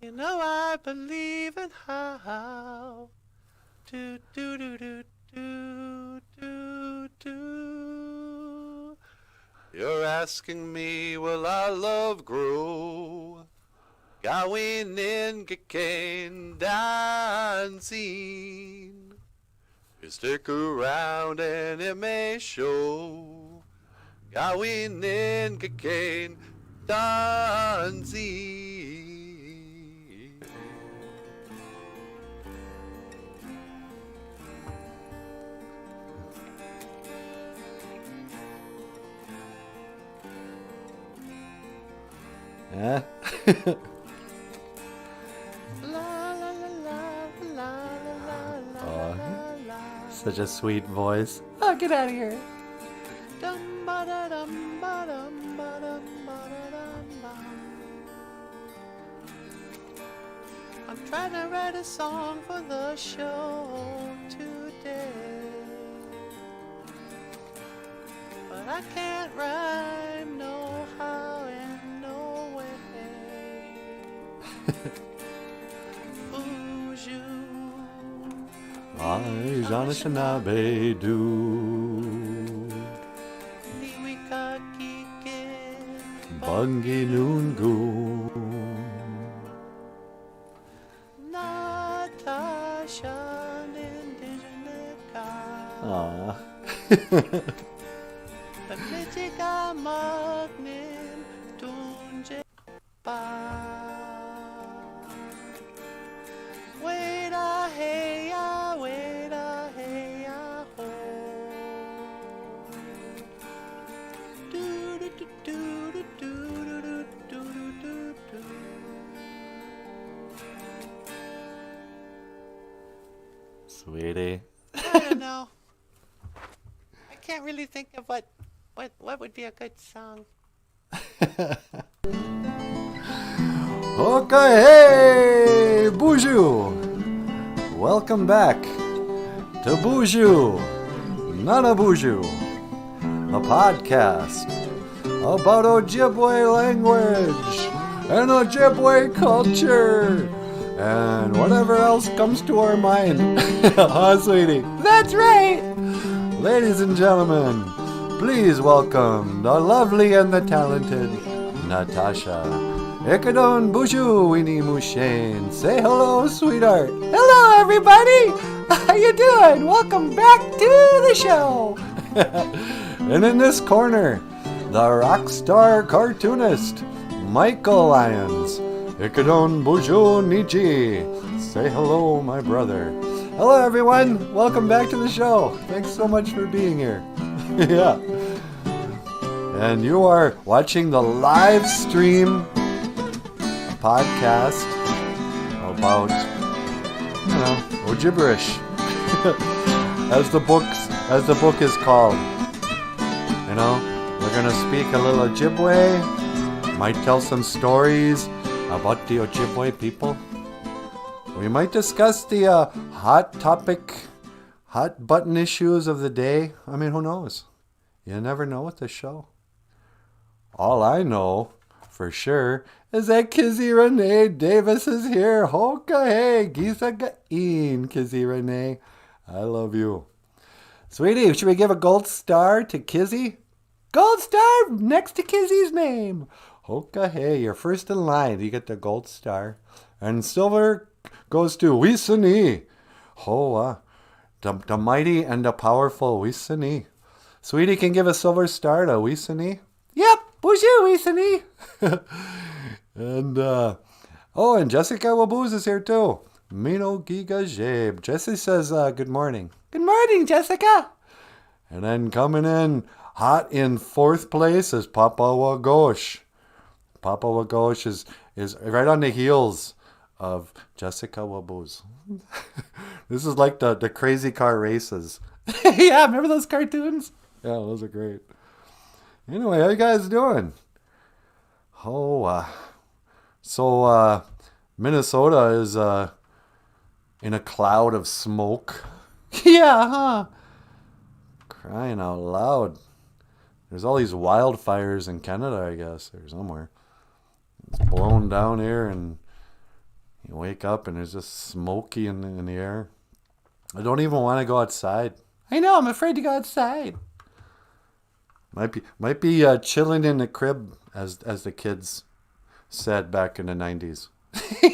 You know I believe in how do do do do do do do. You're asking me, will our love grow? Gawin in kakain dancing. You stick around and it may show. Gawin in kakain dancing. Eh? Oh, such a sweet voice. Oh, get out of here. I'm trying to write a song for the show today, but I can't rhyme no how and no way. Boozhoo. Ay, Janashanabe do. Liwika kikin. Bungi noongo. Natasha Nindijanika. Aw. Pagnitika magnin tunje pa. Wait a hey ya, wait a hey ya ho. Do do do do do do do do do do. Sweetie. I don't know. I can't really think of what would be a good song. Okay, hey, BOOZHOO! Welcome back to BOOZHOO NANABOOZHOO, a podcast about Ojibwe language and Ojibwe culture and whatever else comes to our mind. Huh, sweetie? That's right! Ladies and gentlemen, please welcome the lovely and the talented Natasha. Ekadon Boozhoo Weenie Mushane. Say hello, sweetheart. Hello, everybody. How you doing? Welcome back to the show. And in this corner, the rock star cartoonist, Michael Lyons. Ekadon Boozhoo Niji. Say hello, my brother. Hello, everyone. Welcome back to the show. Thanks so much for being here. Yeah. And you are watching the live stream podcast about, Ojiberish, as the book is called. We're gonna speak a little Ojibwe, might tell some stories about the Ojibwe people. We might discuss the hot button issues of the day. I mean, who knows? You never know with this show. All I know for sure is that Kizzy Renee Davis is here. Hoka hey, Gisa Gain, Kizzy Renee. I love you. Sweetie, should we give a gold star to Kizzy? Gold star next to Kizzy's name. Hoka hey, you're first in line. You get the gold star. And silver goes to Wisani. Hoa, the mighty and the powerful Wisani. Sweetie can give a silver star to Wisani. Yep, BOOZHOO Wisani. And and Jessica Wabooz is here too. Mino Giga Jabe. Jessie says good morning. Good morning, Jessica. And then coming in hot in fourth place is Papa Wagosh. Papa Wagosh is right on the heels of Jessica Wabooz. This is like the crazy car races. Yeah, remember those cartoons? Yeah, those are great. Anyway, how you guys doing? So Minnesota is in a cloud of smoke. Yeah, huh? Crying out loud. There's all these wildfires in Canada, I guess, or somewhere. It's blown down here, and You wake up and there's just smoky in the air. I don't even want to go outside. I know, I'm afraid to go outside. Might be chilling in the crib, as the kids said back in the 90s.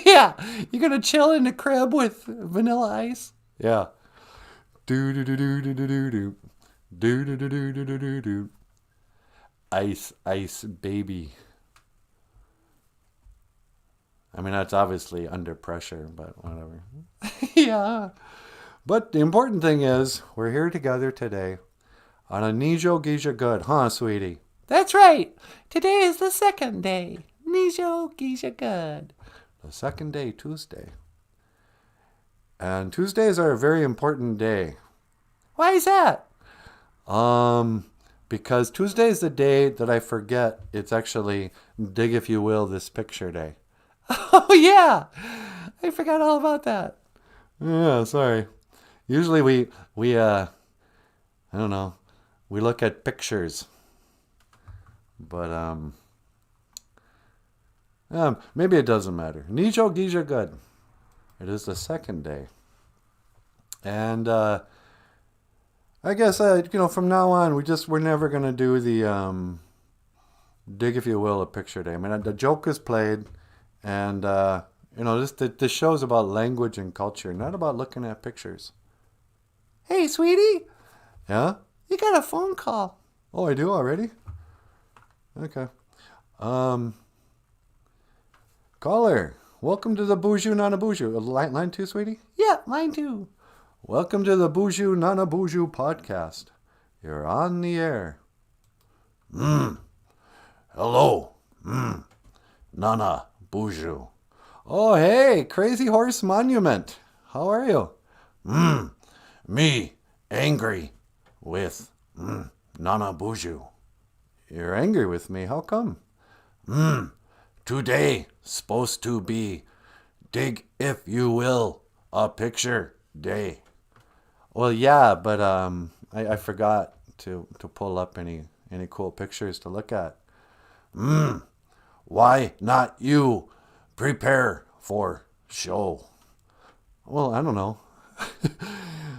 Yeah, you're gonna chill in the crib with vanilla ice? Yeah. Do do do do do do do do. Do do do do do do do do. Ice, ice, baby. I mean, that's obviously under pressure, but whatever. Yeah. But the important thing is, we're here together today on a Nijo Gisha Good, huh, sweetie? That's right. Today is the second day. Nijo Gisha Good. The second day, Tuesday. And Tuesdays are a very important day. Why is that? Because Tuesday is the day that I forget it's actually Dig If You Will This Picture Day. Oh, yeah. I forgot all about that. Yeah, sorry. Usually we I don't know, we look at pictures. But, maybe it doesn't matter. Nijo Gisha Good. It is the second day. And, I guess, from now on, we're never going to do the, Dig If You Will a Picture Day. I mean, the joke is played, and, this show's about language and culture, not about looking at pictures. Hey, sweetie. Yeah? You got a phone call. Oh, I do already? Okay. Caller, welcome to the BOOZHOO NANABOOZHOO. Line 2, sweetie? Yeah, line 2. Welcome to the BOOZHOO NANABOOZHOO podcast. You're on the air. Hello. Nana BOOZHOO. Oh, hey, Crazy Horse Monument. How are you? Me, angry with Nana BOOZHOO. You're angry with me? How come? Today supposed to be Dig If You Will a Picture Day. Well, yeah, but I forgot to pull up any cool pictures to look at. Why not you prepare for show? Well, I don't know.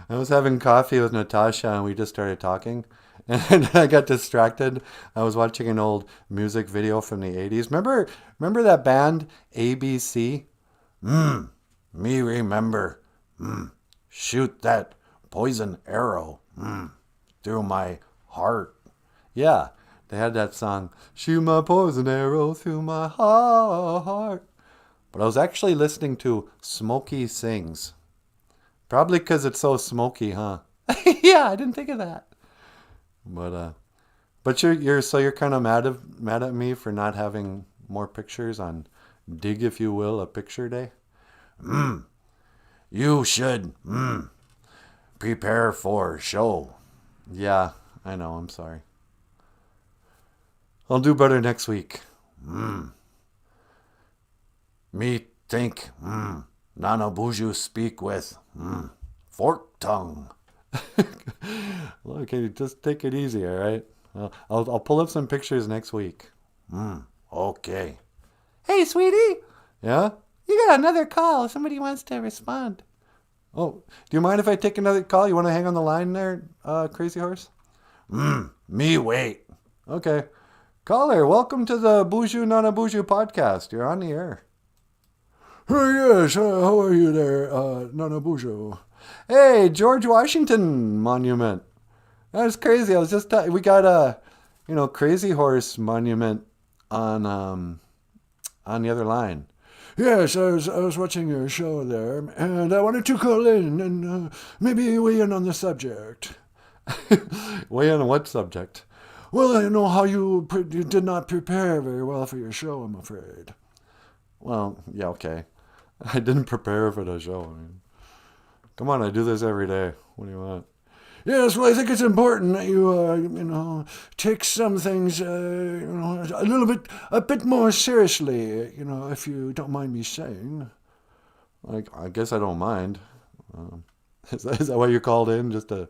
I was having coffee with Natasha and we just started talking. And I got distracted. I was watching an old music video from the 80s. Remember that band, ABC? Me remember. Shoot that poison arrow through my heart. Yeah, they had that song, shoot my poison arrow through my heart. But I was actually listening to Smokey Sings. Probably because it's so smoky, huh? Yeah, I didn't think of that. But you're kind of mad at me for not having more pictures on Dig If You Will a Picture Day. You should prepare for show. Yeah, I know. I'm sorry. I'll do better next week. Me think. Nana BOOZHOO speak with. Fork tongue. Okay, just take it easy, all right? I'll pull up some pictures next week. Okay. Hey, sweetie. Yeah? You got another call. Somebody wants to respond. Oh, do you mind if I take another call? You want to hang on the line there, Crazy Horse? Me wait. Okay. Caller, welcome to the BOOZHOO NANABOOZHOO podcast. You're on the air. Yes, how are you there, Nana BOOZHOO? Hey, George Washington Monument. That's crazy. I was just we got a, Crazy Horse Monument on the other line. Yes, I was watching your show there, and I wanted to call in and maybe weigh in on the subject. Weigh in on what subject? Well, I know how you did not prepare very well for your show, I'm afraid. Well, yeah, okay. I didn't prepare for the show. I mean, come on, I do this every day. What do you want? Yes, well, I think it's important that you, take some things, a bit more seriously, if you don't mind me saying. I guess I don't mind. Is that why you called in, just to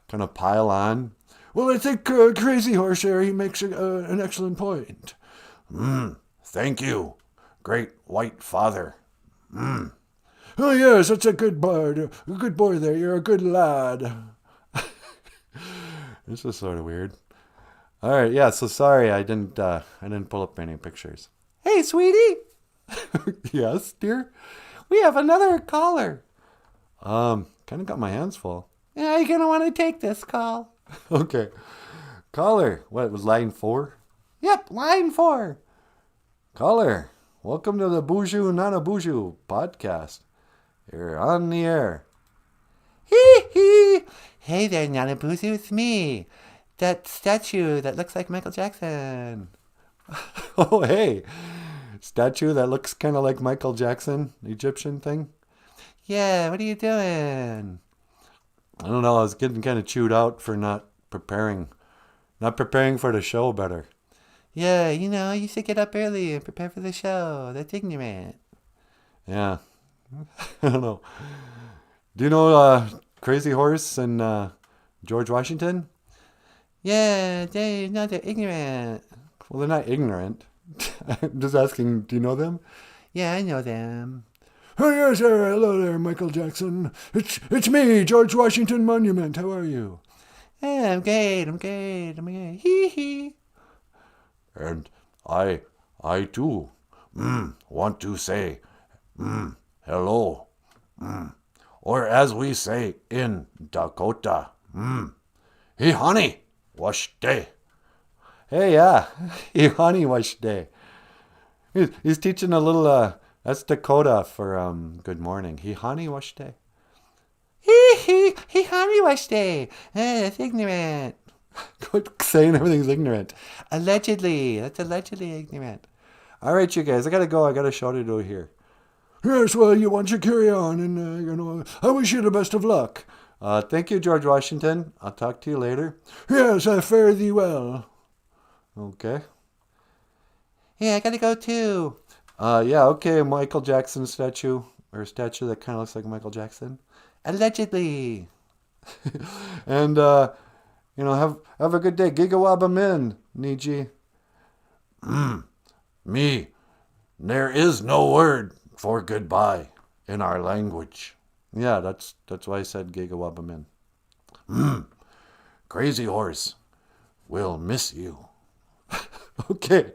kind of pile on? Well, I think Crazy Horse there, he makes an excellent point. Thank you, great white father. Oh, yes, that's a good boy. A good boy there. You're a good lad. This is sort of weird. All right, yeah. So sorry, I didn't pull up any pictures. Hey, sweetie. Yes, dear. We have another caller. Kind of got my hands full. Yeah, you're gonna want to take this call. Okay, caller. What was line 4? Yep, line 4. Caller, welcome to the BOOZHOO NANABOOZHOO podcast. You're on the air. Hee hee! Hey there, NanaBOOZHOO, it's me. That statue that looks like Michael Jackson. Oh, hey. Statue that looks kind of like Michael Jackson, Egyptian thing. Yeah, what are you doing? I don't know. I was getting kind of chewed out for not preparing for the show better. Yeah, you should get up early and prepare for the show. That's ignorant. Yeah. I don't know. Do you know Crazy Horse and George Washington? Yeah, they're ignorant. Well, they're not ignorant. I'm just asking, do you know them? Yeah, I know them. Oh, yes, sir. Hello there, Michael Jackson. It's me, George Washington Monument. How are you? Yeah, I'm great. Hee hee. And I too, want to say, hello. Or as we say in Dakota, hey, honey, wash day. Hey, yeah, hey, honey, wash day. He's teaching a little, that's Dakota for good morning. He honey, wash day. He honey wash day. That's ignorant. Quit saying everything's ignorant. Allegedly. That's allegedly ignorant. All right, you guys, I gotta go. I got a show to do here. Yes, well, you want to carry on, and, I wish you the best of luck. Thank you, George Washington. I'll talk to you later. Yes, fare thee well. Okay. Yeah, I gotta go too. Yeah, okay, Michael Jackson statue, or a statue that kind of looks like Michael Jackson. Allegedly. And, have a good day. Gigawaba Min, Niji. Me. There is no word for goodbye in our language. Yeah, that's why I said Gigawaba Min. Crazy Horse. We'll miss you. Okay.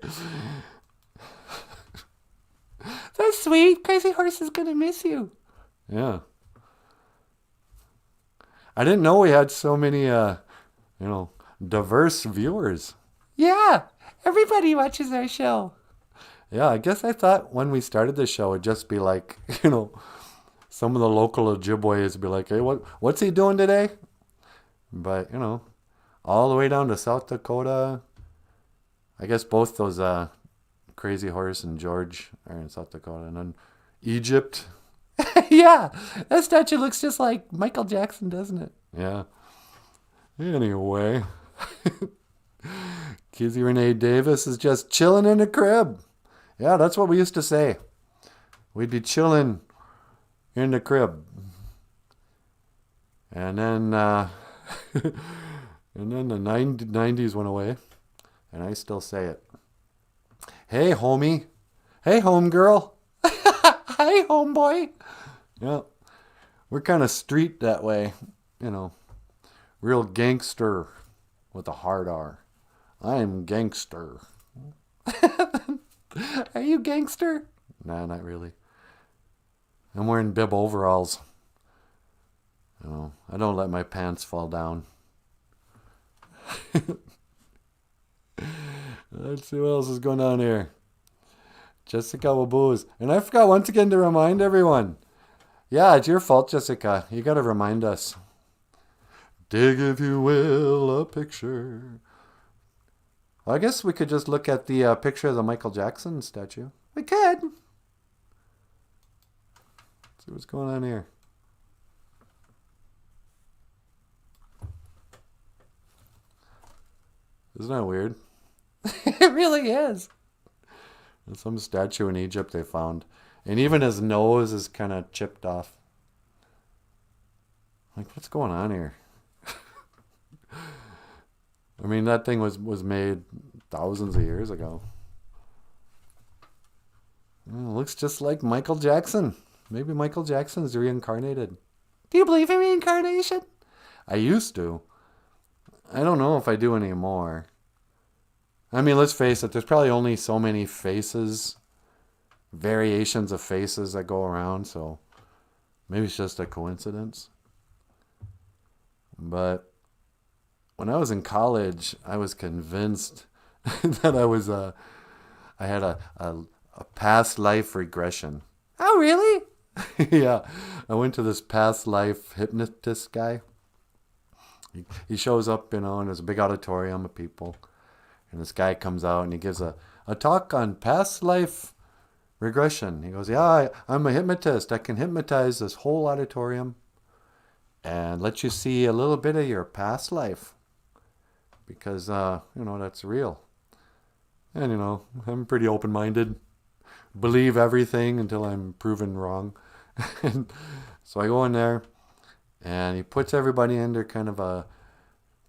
That's sweet. Crazy Horse is gonna miss you. Yeah. I didn't know we had so many, diverse viewers. Yeah, everybody watches our show. Yeah, I guess I thought when we started the show, it'd just be like, some of the local Ojibways would be like, hey, what's he doing today? But, all the way down to South Dakota. I guess both those Crazy Horse and George are in South Dakota. And then Egypt. Yeah, that statue looks just like Michael Jackson, doesn't it? Yeah. Anyway. Kizzy Renee Davis is just chilling in the crib. Yeah, that's what we used to say. We'd be chilling in the crib. And then and then the 90s went away. And I still say it. Hey, homie. Hey, homegirl. Hi, homeboy. Yeah. We're kind of street that way. Real gangster with a hard R. I'm gangster. Are you gangster? Nah, not really. I'm wearing bib overalls. I don't let my pants fall down. Let's see what else is going on here. Jessica will booze. And I forgot once again to remind everyone. Yeah, it's your fault, Jessica. You got to remind us. Dig, if you will, a picture. Well, I guess we could just look at the picture of the Michael Jackson statue. We could. See what's going on here. Isn't that weird? It really is. There's some statue in Egypt they found. And even his nose is kind of chipped off. Like, what's going on here? I mean, that thing was made thousands of years ago. Oh, looks just like Michael Jackson. Maybe Michael Jackson's reincarnated. Do you believe in reincarnation? I used to. I don't know if I do anymore. I mean, let's face it, there's probably only so many faces, variations of faces that go around, so maybe it's just a coincidence. But when I was in college, I was convinced that I had a past life regression. Oh, really? Yeah, I went to this past life hypnotist guy. He shows up, and there's a big auditorium of people. And this guy comes out and he gives a talk on past life regression. He goes, yeah, I'm a hypnotist. I can hypnotize this whole auditorium and let you see a little bit of your past life. Because, that's real. And, I'm pretty open-minded. Believe everything until I'm proven wrong. And so I go in there and he puts everybody under kind of a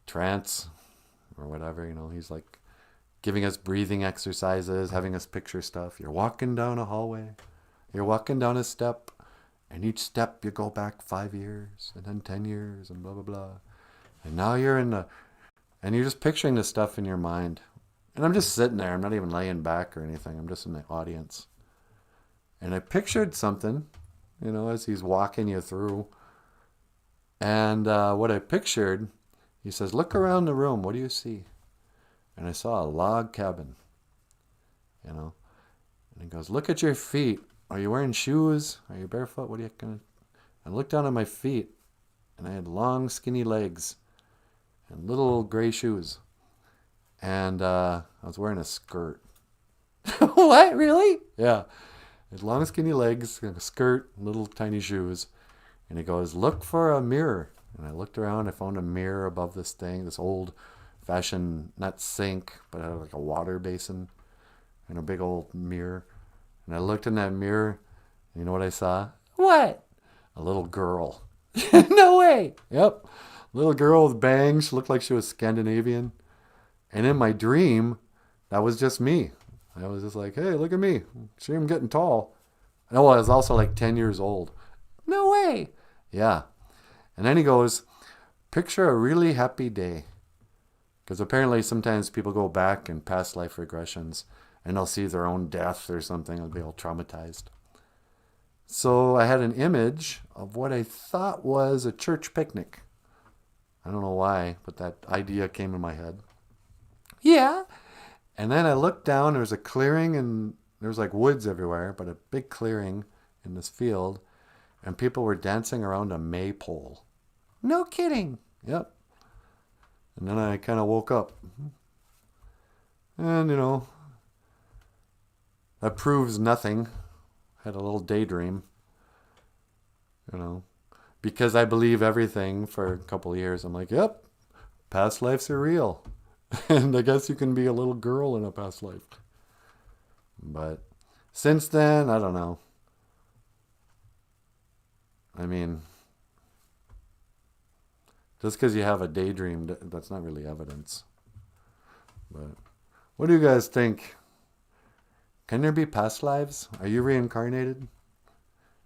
trance or whatever. He's like giving us breathing exercises, having us picture stuff. You're walking down a hallway. You're walking down a step. And each step you go back 5 years and then 10 years and blah, blah, blah. And now you're and you're just picturing this stuff in your mind. And I'm just sitting there. I'm not even laying back or anything. I'm just in the audience. And I pictured something, as he's walking you through. And what I pictured, he says, look around the room. What do you see? And I saw a log cabin, And he goes, look at your feet. Are you wearing shoes? Are you barefoot? What are you going to... I looked down at my feet, and I had long, skinny legs and little gray shoes. And I was wearing a skirt. What? Really? Yeah. I had long, skinny legs, and a skirt, little tiny shoes. And he goes, look for a mirror. And I looked around. I found a mirror above this thing, this old-fashioned, not sink, but it had like a water basin and a big old mirror. And I looked in that mirror, and you know what I saw? What? A little girl. No way. Yep. Little girl with bangs. She looked like she was Scandinavian. And in my dream, that was just me. I was just like, hey, look at me. See, I'm getting tall. Oh, I was also like 10 years old. No way. Yeah. And then he goes, picture a really happy day. Because apparently sometimes people go back in past life regressions and they'll see their own death or something. They'll be all traumatized. So I had an image of what I thought was a church picnic. I don't know why, but that idea came in my head. Yeah. And then I looked down. There was a clearing, and there was like woods everywhere, but a big clearing in this field. And people were dancing around a maypole. No kidding. Yep. And then I kind of woke up. And, that proves nothing. Had a little daydream. Because I believe everything for a couple of years. I'm like, yep, past lives are real. And I guess you can be a little girl in a past life. But since then, I don't know. I mean, just because you have a daydream, that's not really evidence. But what do you guys think? Can there be past lives? Are you reincarnated?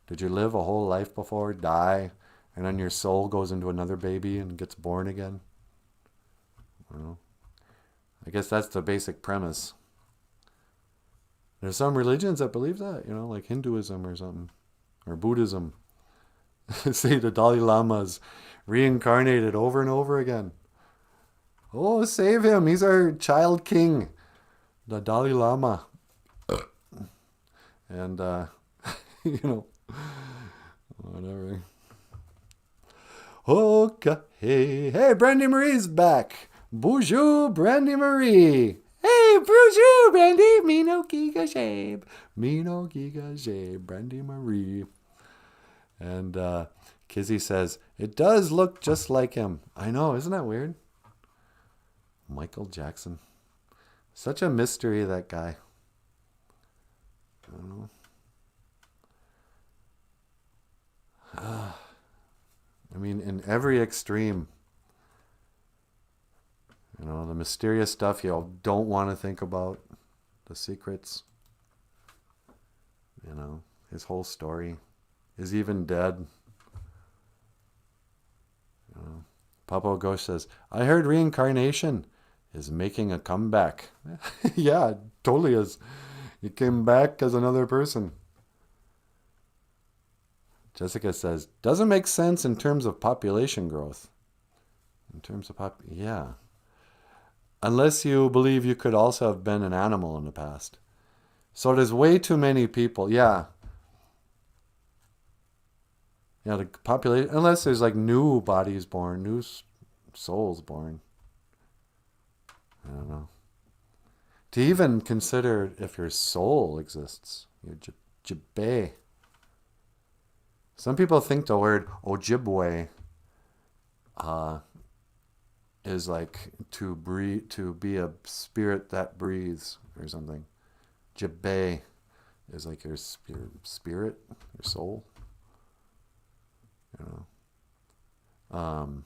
Did you live a whole life before, die, and then your soul goes into another baby and gets born again? Well, I guess that's the basic premise. There's some religions that believe that, like Hinduism or something, or Buddhism. See, the Dalai Lama's reincarnated over and over again. Oh, save him. He's our child king. The Dalai Lama. And, whatever. Okay. Hey, Brandy Marie's back. Bonjour, Brandy Marie. Hey, bonjour, Brandy. Me no giga shape. Brandy Marie. And Kizzy says, it does look just like him. I know, isn't that weird? Michael Jackson. Such a mystery, that guy. I don't know. I mean, in every extreme. The mysterious stuff you don't want to think about. The secrets. his whole story. Is he even dead? Papa Ghosh says, I heard reincarnation is making a comeback. Yeah, it totally is. He came back as another person. Jessica says, doesn't make sense in terms of population growth. In terms of yeah. Unless you believe you could also have been an animal in the past. So there's way too many people. Yeah. Yeah, the population, unless there's like new bodies born, new souls born. I don't know. To even consider if your soul exists, your jibe. Some people think the word Ojibwe is like to breathe, to be a spirit that breathes or something. Jibe is like your spirit, your soul. You know.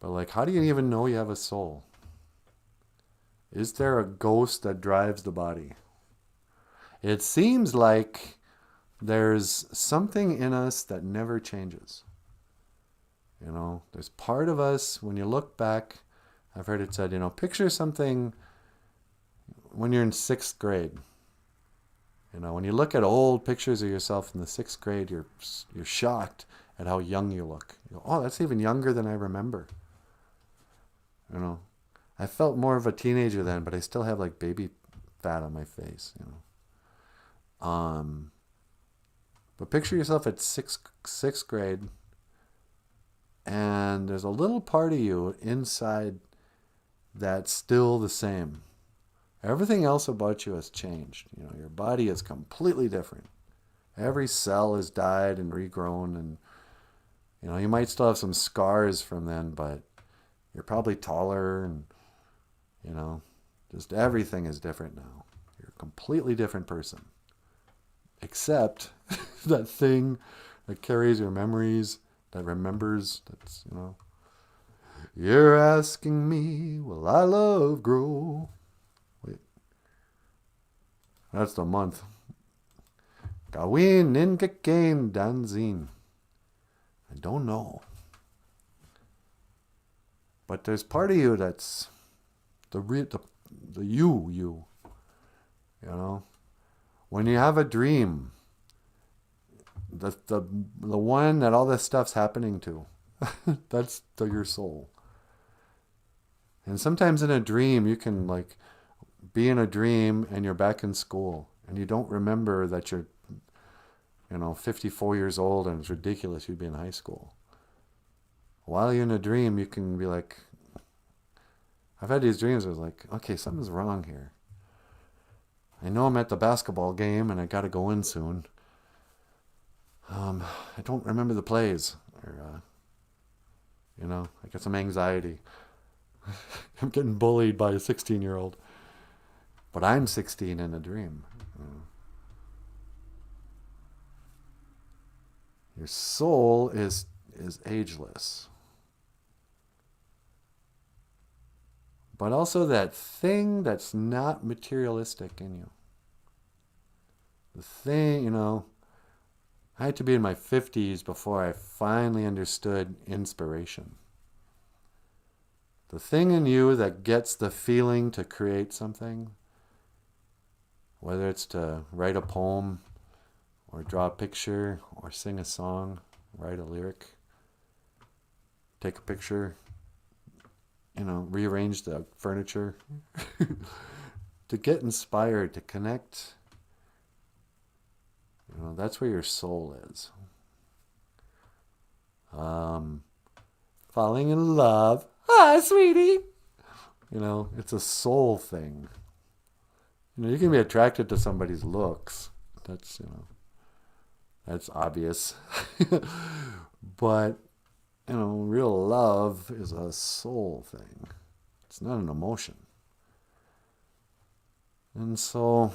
But like, how do you even know you have a soul? Is there a ghost that drives the body? It seems like there's something in us that never changes. You know, there's part of us, when you look back, I've heard it said, you know, picture something when you're in 6th grade. You know, when you look at old pictures of yourself in the 6th grade, you're shocked at how young you look. You go, oh, that's even younger than I remember. You know, I felt more of a teenager then, but I still have like baby fat on my face, you know. But picture yourself at sixth grade, and there's a little part of you inside that's still the same. Everything else about you has changed. You know, your body is completely different. Every cell has died and regrown, and you know, you might still have some scars from then, but you're probably taller, and you know, just everything is different now. You're a completely different person. Except that thing that carries your memories, that remembers, that's, you know, you're asking me, will I love grow? Wait. That's the month. Gawin Ninkakain Danzin. I don't know. But there's part of you that's the you. You know? When you have a dream, the one that all this stuff's happening to, that's your soul. And sometimes in a dream, you can like be in a dream and you're back in school and you don't remember that you're, you know, 54 years old and it's ridiculous you'd be in high school. While you're in a dream, you can be like, I've had these dreams where it's like, okay, something's wrong here. I know I'm at the basketball game and I got to go in soon. I don't remember the plays. Or, you know, I got some anxiety. I'm getting bullied by a 16-year-old. But I'm 16 in a dream. Your soul is ageless. But also that thing that's not materialistic in you. The thing, you know, I had to be in my 50s before I finally understood inspiration. The thing in you that gets the feeling to create something, whether it's to write a poem or draw a picture or sing a song, write a lyric, take a picture, you know, rearrange the furniture, to get inspired, to connect. You know, that's where your soul is. Falling in love. Ah, sweetie. You know, it's a soul thing. You know, you can be attracted to somebody's looks. That's, you know, that's obvious. But, you know, real love is a soul thing. It's not an emotion. And so,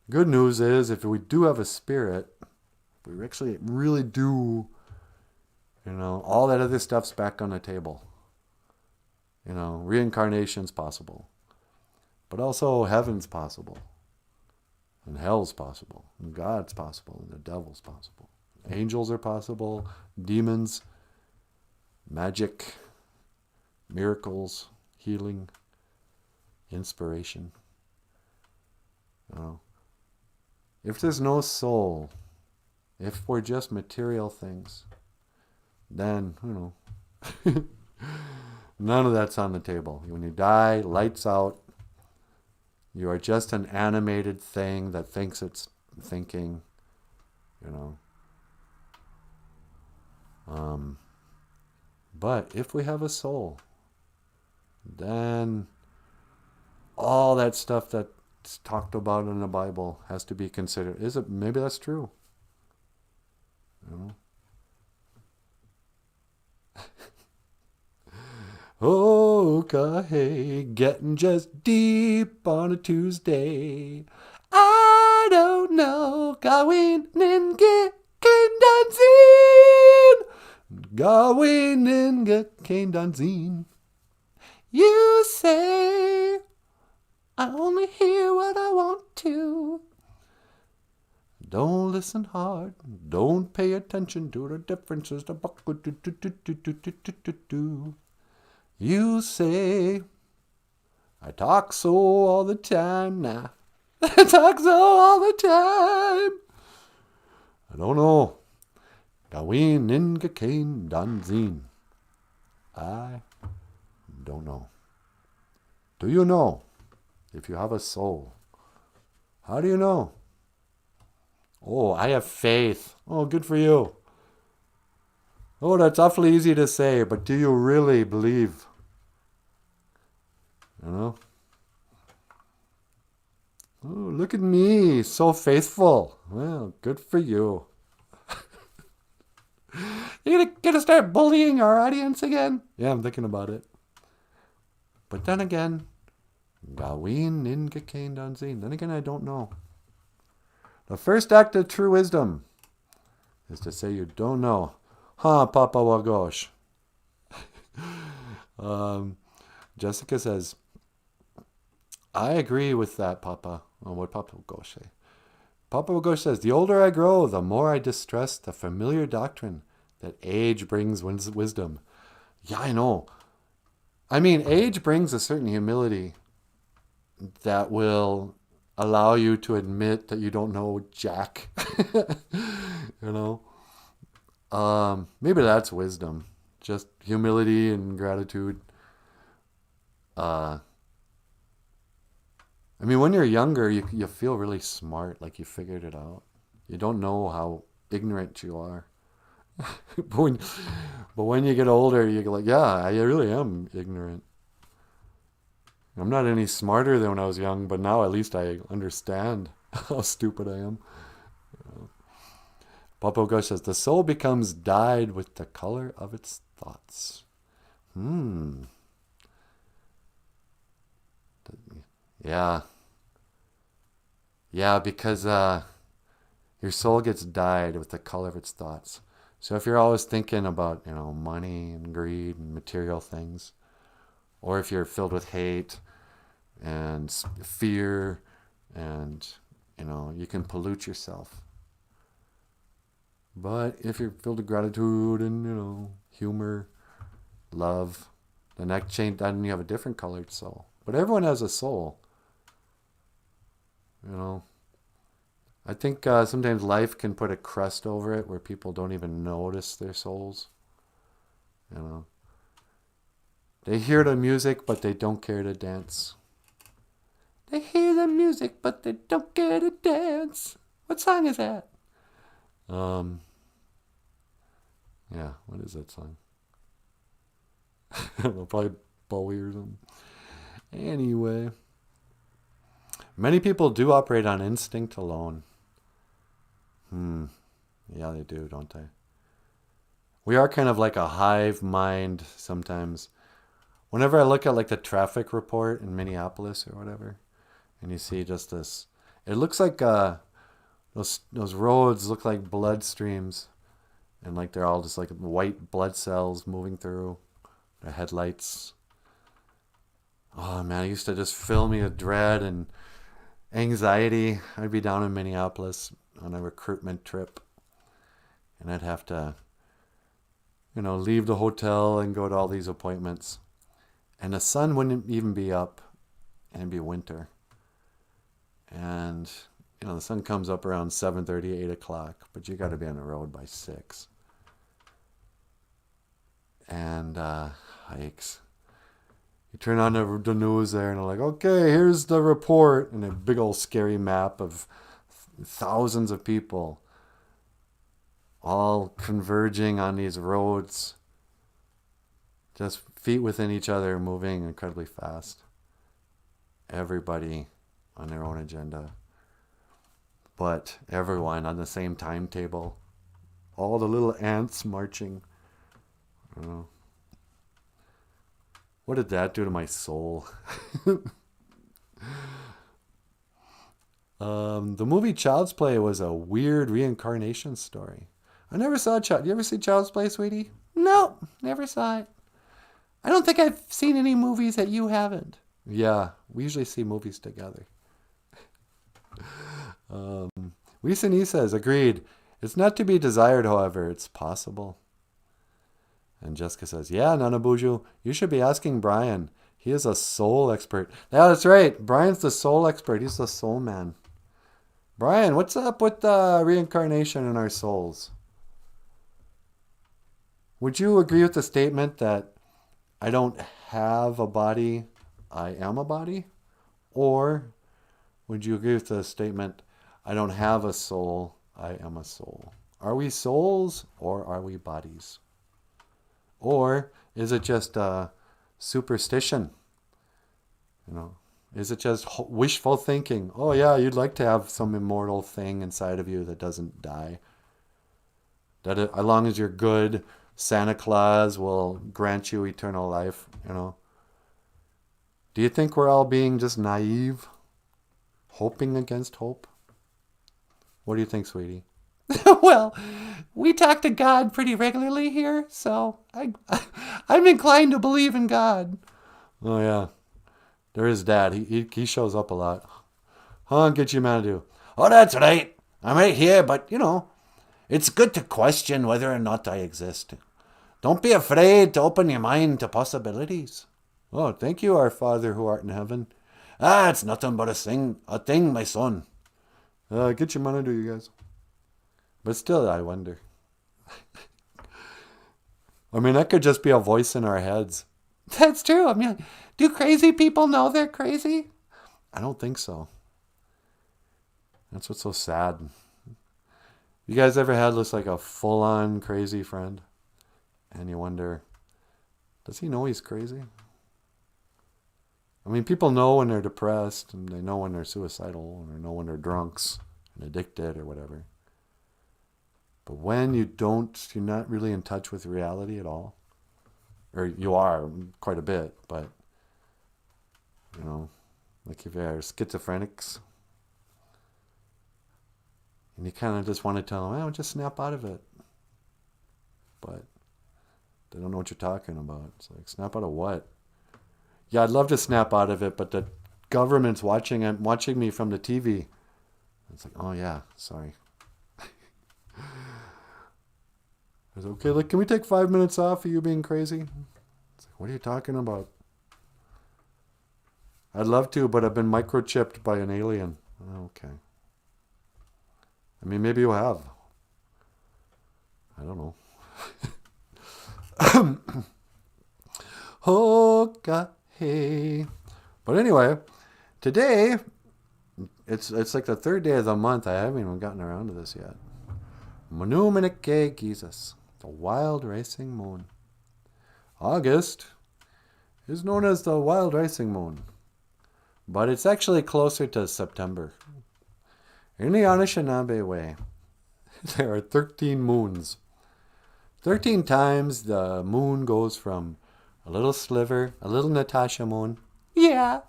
good news is, if we do have a spirit, we actually really do, you know, all that other stuff's back on the table. You know, reincarnation's possible. But also heaven's possible. And hell's possible. And God's possible. And the devil's possible. Angels are possible. Demons. Magic. Miracles. Healing. Inspiration. If there's no soul, if we're just material things, then, none of that's on the table. When you die, lights out. You are just an animated thing that thinks it's thinking, But if we have a soul, then all that stuff that's talked about in the Bible has to be considered. Maybe that's true. Okay, getting just deep on a Tuesday. I don't know, going in Going in Danzin. You say I only hear what I want to. Don't listen hard. Don't pay attention to the differences. You say I talk so all the time now. I talk so all the time. I don't know. Gawin in Gakain Danzin. I don't know. Do you know if you have a soul? How do you know? Oh, I have faith. Oh, good for you. Oh, that's awfully easy to say, but do you really believe? Oh, look at me, so faithful. Well, good for you. You gonna start bullying our audience again? Yeah, I'm thinking about it. But then again, Gawin in Gakain Danzin. Then again, I don't know. The first act of true wisdom is to say you don't know. Papa Wagosh. Jessica says, I agree with that, Papa. What Papa Wagosh say? Papa Wagosh says, the older I grow, the more I distrust the familiar doctrine that age brings wisdom. Yeah, I know. I mean, age brings a certain humility that will allow you to admit that you don't know jack. Maybe that's wisdom. Just humility and gratitude. I mean, when you're younger, you feel really smart, like you figured it out. You don't know how ignorant you are. but when you get older, you go like, yeah, I really am ignorant. I'm not any smarter than when I was young, but now at least I understand how stupid I am. Papa Gosh says, the soul becomes dyed with the color of its thoughts. Yeah. Yeah, because your soul gets dyed with the color of its thoughts. So if you're always thinking about, money and greed and material things, or if you're filled with hate and fear and, you can pollute yourself. But if you're filled with gratitude and, humor, love, then you have a different colored soul. But everyone has a soul. I think sometimes life can put a crust over it where people don't even notice their souls. They hear the music, but they don't care to dance. They hear the music, but they don't care to dance. What song is that? Yeah, what is that song? I don't know, probably Bowie or something. Anyway. Many people do operate on instinct alone. Yeah, they do, don't they? We are kind of like a hive mind sometimes. Whenever I look at like the traffic report in Minneapolis or whatever, and you see just this, it looks like those roads look like blood streams, and like they're all just like white blood cells moving through the headlights. Oh man, it used to just fill me with dread, and anxiety. I'd be down in Minneapolis on a recruitment trip, and I'd have to, leave the hotel and go to all these appointments. And the sun wouldn't even be up, and it'd be winter. And, the sun comes up around 7:30, 8 o'clock, but you got to be on the road by 6. And hikes. You turn on the news there, and they're like, okay, here's the report, and a big old scary map of thousands of people all converging on these roads, just feet within each other, moving incredibly fast. Everybody on their own agenda, but everyone on the same timetable. All the little ants marching. What did that do to my soul? The movie Child's Play was a weird reincarnation story. I never saw You ever see Child's Play, sweetie? No, never saw it. I don't think I've seen any movies that you haven't. Yeah, we usually see movies together. Lisa Nee says, agreed. It's not to be desired, however, it's possible. And Jessica says, yeah, NanaBOOZHOO, you should be asking Brian. He is a soul expert. Yeah, that's right. Brian's the soul expert. He's the soul man. Brian, what's up with reincarnation in our souls? Would you agree with the statement that I don't have a body, I am a body? Or would you agree with the statement, I don't have a soul, I am a soul? Are we souls or are we bodies? Or is it just superstition? Is it just wishful thinking? Oh yeah, you'd like to have some immortal thing inside of you that doesn't die. That as long as you're good, Santa Claus will grant you eternal life, Do you think we're all being just naive? Hoping against hope? What do you think, sweetie? Well, we talk to God pretty regularly here, so I'm inclined to believe in God. Oh, yeah. There is Dad. He shows up a lot. Huh, get you man to do. Oh, that's right. I'm right here, but, it's good to question whether or not I exist. Don't be afraid to open your mind to possibilities. Oh, thank you, our Father who art in heaven. Ah, it's nothing but a thing, my son. Get your money to you guys. But still, I wonder. I mean, that could just be a voice in our heads. That's true. I mean, do crazy people know they're crazy? I don't think so. That's what's so sad. You guys ever had this like a full-on crazy friend? And you wonder, does he know he's crazy? I mean, people know when they're depressed, and they know when they're suicidal, and they know when they're drunks and addicted or whatever. But when you're not really in touch with reality at all. Or you are quite a bit, but, like if you're schizophrenics, and you kind of just want to tell them, just snap out of it. But they don't know what you're talking about. It's like, snap out of what? Yeah, I'd love to snap out of it, but the government's watching me from the TV. It's like, oh yeah, sorry. I was okay, can we take 5 minutes off of you being crazy? It's like, what are you talking about? I'd love to, but I've been microchipped by an alien. Okay. I mean, maybe you have. I don't know. Oh, God, hey. But anyway, today, it's like the third day of the month. I haven't even gotten around to this yet. Manu Minike Jesus, the wild racing moon. August is known as the wild racing moon, but it's actually closer to September. In the Anishinaabe way, there are 13 moons. 13 times the moon goes from a little sliver, a little Natasha moon. Yeah.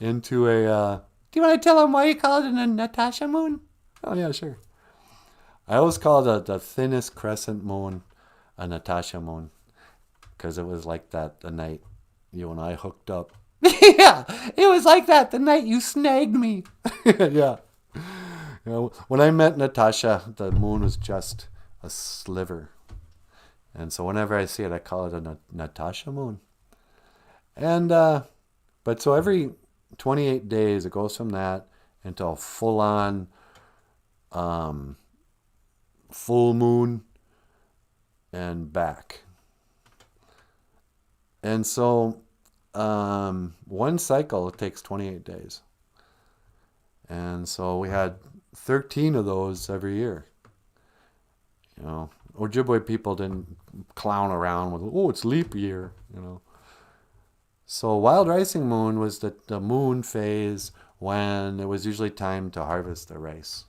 Into a... Do you want to tell them why you call it a Natasha moon? Oh, yeah, sure. I always call the thinnest crescent moon a Natasha moon. Because it was like that the night you and I hooked up Yeah, it was like that the night you snagged me. Yeah. When I met Natasha, the moon was just a sliver. And so whenever I see it, I call it a Natasha moon. And, but so every 28 days, it goes from that into a full on full moon and back. And so one cycle takes 28 days. And so we had 13 of those every year. Ojibwe people didn't clown around with, oh, it's leap year. So wild ricing moon was the moon phase when it was usually time to harvest the rice.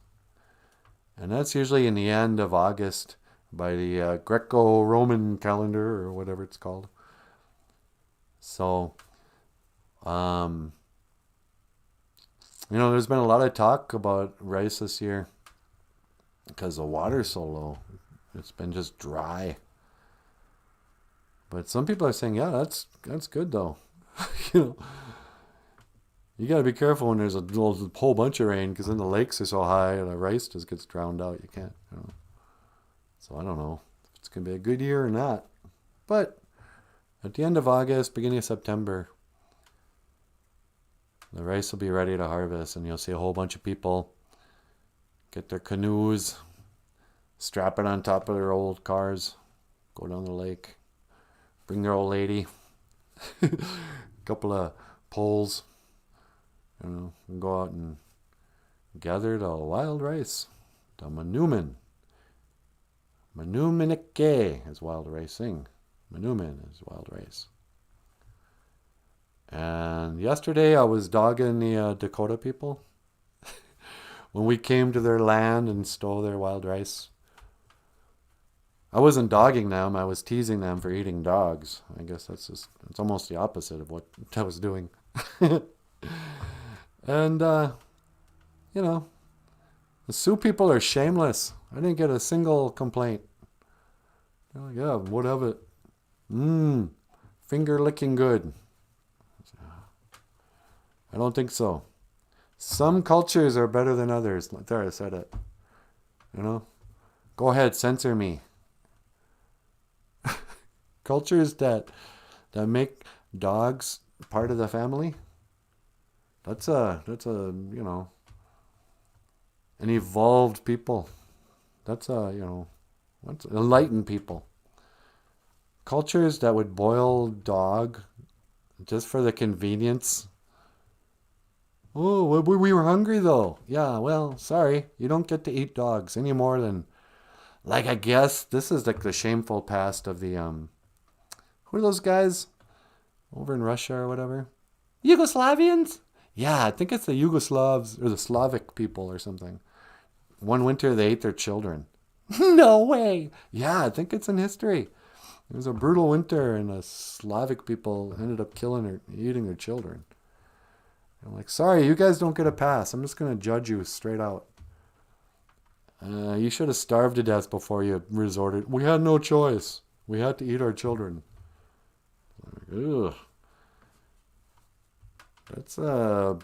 And that's usually in the end of August by the Greco-Roman calendar or whatever it's called. So, there's been a lot of talk about rice this year because the water's so low. It's been just dry. But some people are saying, yeah, that's good though. You got to be careful when there's a whole bunch of rain because then the lakes are so high and the rice just gets drowned out. You can't. So I don't know if it's going to be a good year or not. But at the end of August, beginning of September, the rice will be ready to harvest, and you'll see a whole bunch of people get their canoes, strap it on top of their old cars, go down the lake, bring their old lady, a couple of poles, and go out and gather the wild rice, the manumin. Manuminike is wild ricing. Manumin is wild rice. And yesterday I was dogging the Dakota people when we came to their land and stole their wild rice. I wasn't dogging them, I was teasing them for eating dogs. I guess it's almost the opposite of what I was doing. And, the Sioux people are shameless. I didn't get a single complaint. They're like, yeah, what of it? Finger licking good. I don't think so. Some cultures are better than others. There, I said it. Go ahead, censor me. Cultures that make dogs part of the family. That's an evolved people. That's what's enlightened people. Cultures that would boil dog just for the convenience. Oh, we were hungry though. Yeah, well, sorry. You don't get to eat dogs any more than, I guess this is like the shameful past of the, who are those guys over in Russia or whatever? Yugoslavians? Yeah, I think it's the Yugoslavs or the Slavic people or something. One winter they ate their children. No way. Yeah, I think it's in history. It was a brutal winter and the Slavic people ended up eating their children. I'm like, sorry, you guys don't get a pass. I'm just going to judge you straight out. You should have starved to death before you resorted. We had no choice. We had to eat our children. Ugh. That's a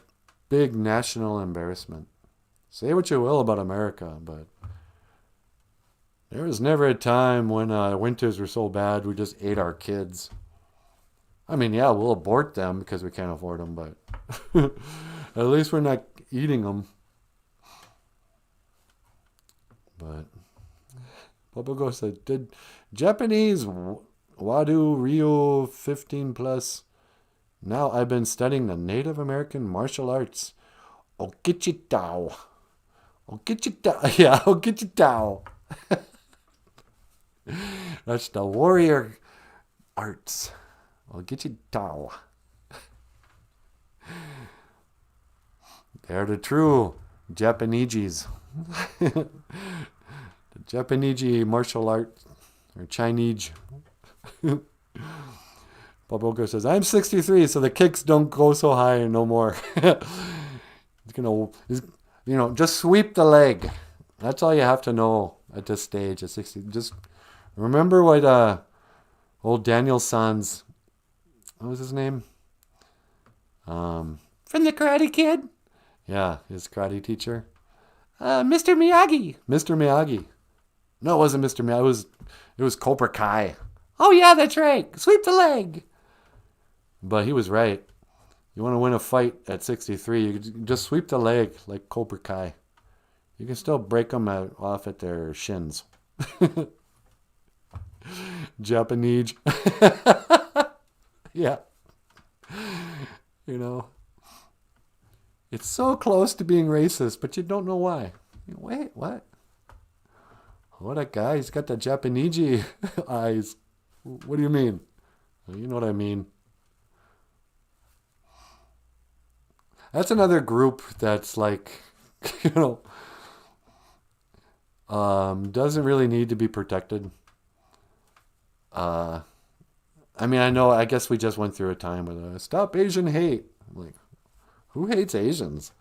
big national embarrassment. Say what you will about America, but there was never a time when winters were so bad we just ate our kids. I mean, yeah, we'll abort them because we can't afford them, but at least we're not eating them. But Popogo said, did Japanese Wadu Ryu 15 plus? Now I've been studying the Native American martial arts. Okichitao. Okichitao. Yeah, Okichitao. That's the warrior arts. Okichitao. They're the true Japaneses. The Japanese martial art, or Chinese. Bobogo says, I'm 63, so the kicks don't go so high no more. Just sweep the leg. That's all you have to know at this stage at 60. Just remember what old Daniel San's, what was his name? From the Karate Kid? Yeah, his karate teacher. Mr. Miyagi. Mr. Miyagi. No, it wasn't Mr. Miyagi. It was Cobra Kai. Oh, yeah, that's right. Sweep the leg. But he was right. You want to win a fight at 63, you just sweep the leg like Cobra Kai. You can still break them off at their shins. Japanese. Yeah. You know. It's so close to being racist, but you don't know why. Wait, what? Oh, that guy, he's got the Japanese eyes. What do you mean? Well, you know what I mean. That's another group that's like, doesn't really need to be protected. I guess we just went through a time with stop Asian hate. I'm like, who hates Asians?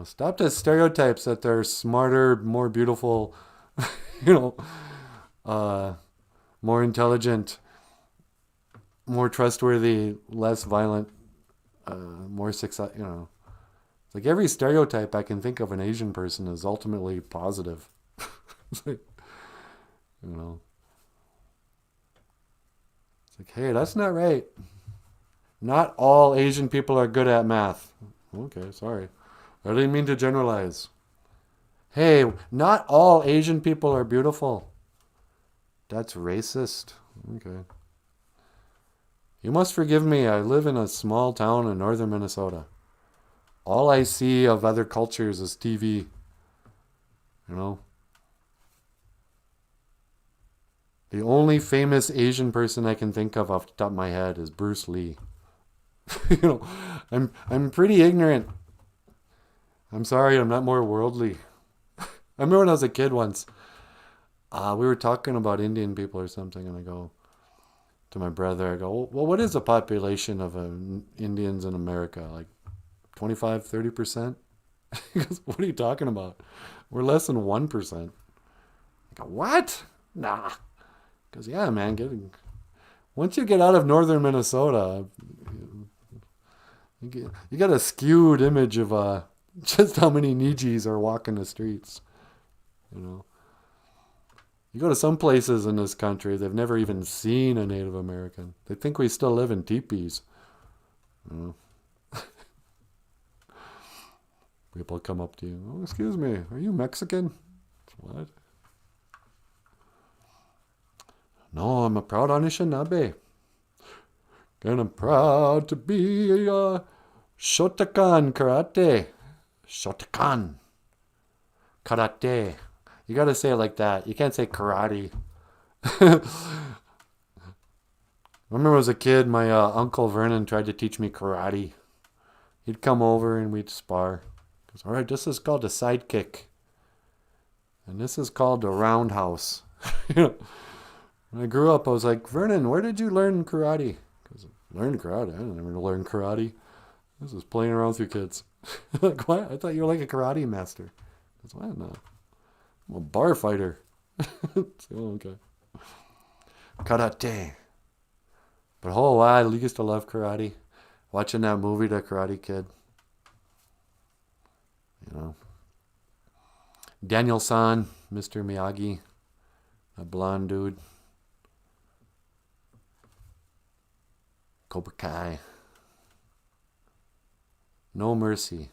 Stop the stereotypes that they're smarter, more beautiful, more intelligent, more trustworthy, less violent, more success. It's like every stereotype I can think of an Asian person is ultimately positive. It's like, it's like, hey, that's not right. Not all Asian people are good at math. Okay, sorry. I didn't mean to generalize. Hey, not all Asian people are beautiful. That's racist. Okay. You must forgive me. I live in a small town in northern Minnesota. All I see of other cultures is TV. The only famous Asian person I can think of off the top of my head is Bruce Lee. I'm pretty ignorant. I'm sorry, I'm not more worldly. I remember when I was a kid once, we were talking about Indian people or something, and I go to my brother, I go, well, what is the population of Indians in America? Like 25, 30%? He goes, what are you talking about? We're less than 1%. I go, what? Nah. Because, yeah, man, once you get out of northern Minnesota, you got a skewed image of just how many Nijis are walking the streets. You go to some places in this country, they've never even seen a Native American. They think we still live in teepees. People come up to you, oh, excuse me, are you Mexican? What? No, I'm a proud Anishinaabe. And I'm proud to be a Shotokan karate. Shotokan karate. You gotta say it like that. You can't say karate. I remember as a kid, my Uncle Vernon tried to teach me karate. He'd come over and we'd spar. He goes, all right, this is called a sidekick. And this is called a roundhouse. When I grew up, I was like, Vernon, where did you learn karate? Because learn karate? I didn't ever learn karate. This is playing around with your kids. Like, what? I thought you were like a karate master. I said, what? No. I'm a bar fighter. Oh, okay. Karate. But I used to love karate. Watching that movie, The Karate Kid. Daniel-san, Mr. Miyagi, a blonde dude. Cobra Kai. No mercy.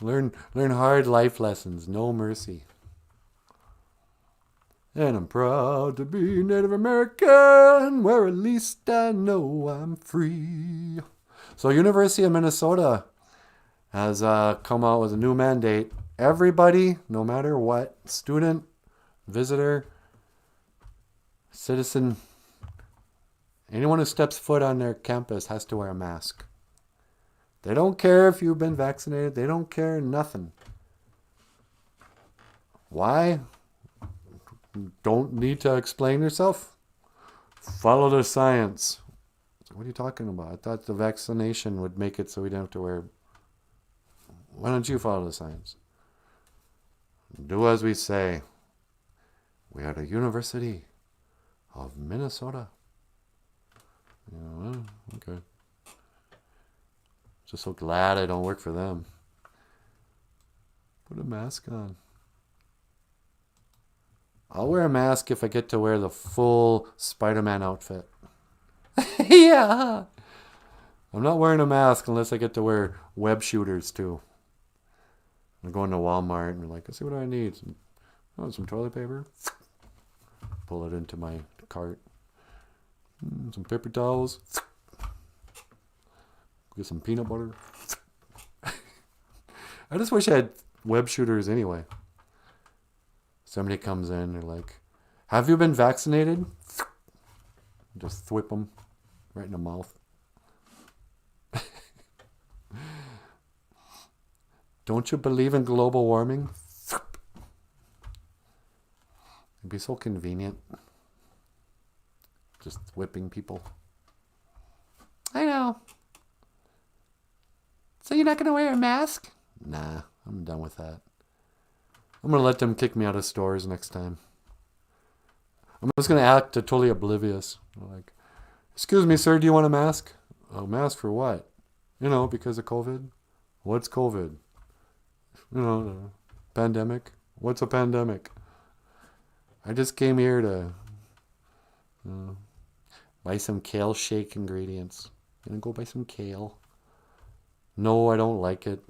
Learn hard life lessons. No mercy. And I'm proud to be Native American, where at least I know I'm free. So University of Minnesota has come out with a new mandate. Everybody, no matter what, student, visitor, citizen, anyone who steps foot on their campus has to wear a mask. They don't care if you've been vaccinated. They don't care nothing. Why? Don't need to explain yourself. Follow the science. What are you talking about? I thought the vaccination would make it so we don't have to wear. Why don't you follow the science? Do as we say. We are the University of Minnesota. Well, okay. Just so glad I don't work for them. Put a mask on. I'll wear a mask if I get to wear the full Spider-Man outfit. Yeah. I'm not wearing a mask unless I get to wear web shooters too. I'm going to Walmart and like, let's see what I need. Some toilet paper. Pull it into my cart. Some paper towels. Get some peanut butter. I just wish I had web shooters anyway. Somebody comes in, they're like, have you been vaccinated? Just thwip them right in the mouth. Don't you believe in global warming? It'd be so convenient. Just whipping people. I know. So you're not going to wear a mask? Nah, I'm done with that. I'm going to let them kick me out of stores next time. I'm just going to act totally oblivious. Like, excuse me, sir, do you want a mask? A mask for what? You know, because of COVID. What's COVID? You know, pandemic. What's a pandemic? I just came here to buy some kale shake ingredients. Gonna go buy some kale. No, I don't like it.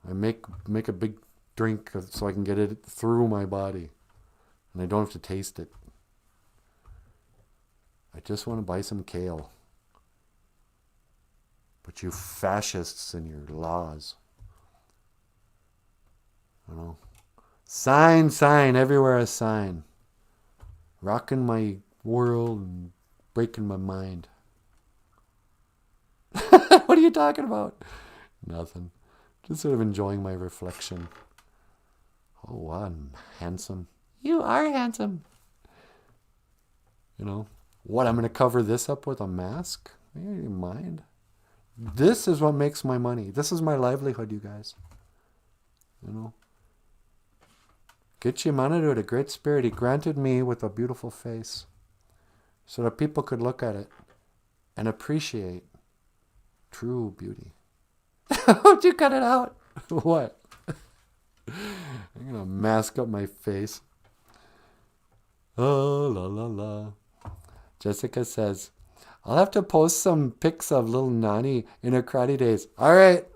I make a big drink so I can get it through my body. And I don't have to taste it. I just want to buy some kale. But you fascists and your laws. I don't know. Sign, everywhere a sign. Rocking my world and breaking my mind. What are you talking about? Nothing. Just sort of enjoying my reflection. Oh, I'm handsome. You are handsome. You know, what, I'm going to cover this up with a mask? You don't mind. This is what makes my money. This is my livelihood, you guys. You know. Gitchimana had a great spirit. He granted me with a beautiful face so that people could look at it and appreciate true beauty. Don't you cut it out? What? I'm going to mask up my face. Oh, la, la, la. Jessica says, I'll have to post some pics of little Nani in her karate days. All right.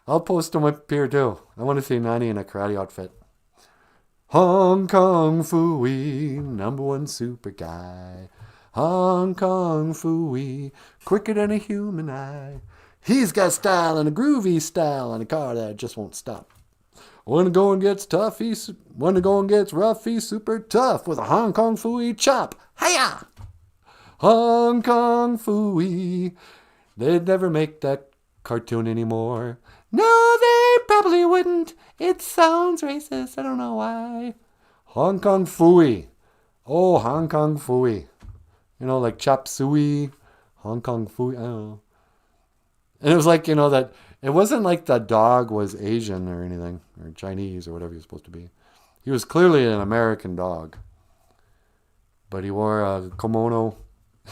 I'll post them up here too. I want to see Nani in a karate outfit. Hong Kong Fooey, #1 super guy. Hong Kong Fooey, quicker than a human eye. He's got style and a groovy style and a car that just won't stop. When the going gets tough, when the going gets rough, he's super tough with a Hong Kong Fooey chop. Hiya! Hong Kong Fooey. They'd never make that cartoon anymore. No, they probably wouldn't. It sounds racist. I don't know why. Hong Kong Fooey. Oh, Hong Kong Fooey. You know, like Chop Suey. Hong Kong Fooey. I don't know. And it was like, you know, that it wasn't like the dog was Asian or anything, or Chinese or whatever he was supposed to be. He was clearly an American dog. But he wore a kimono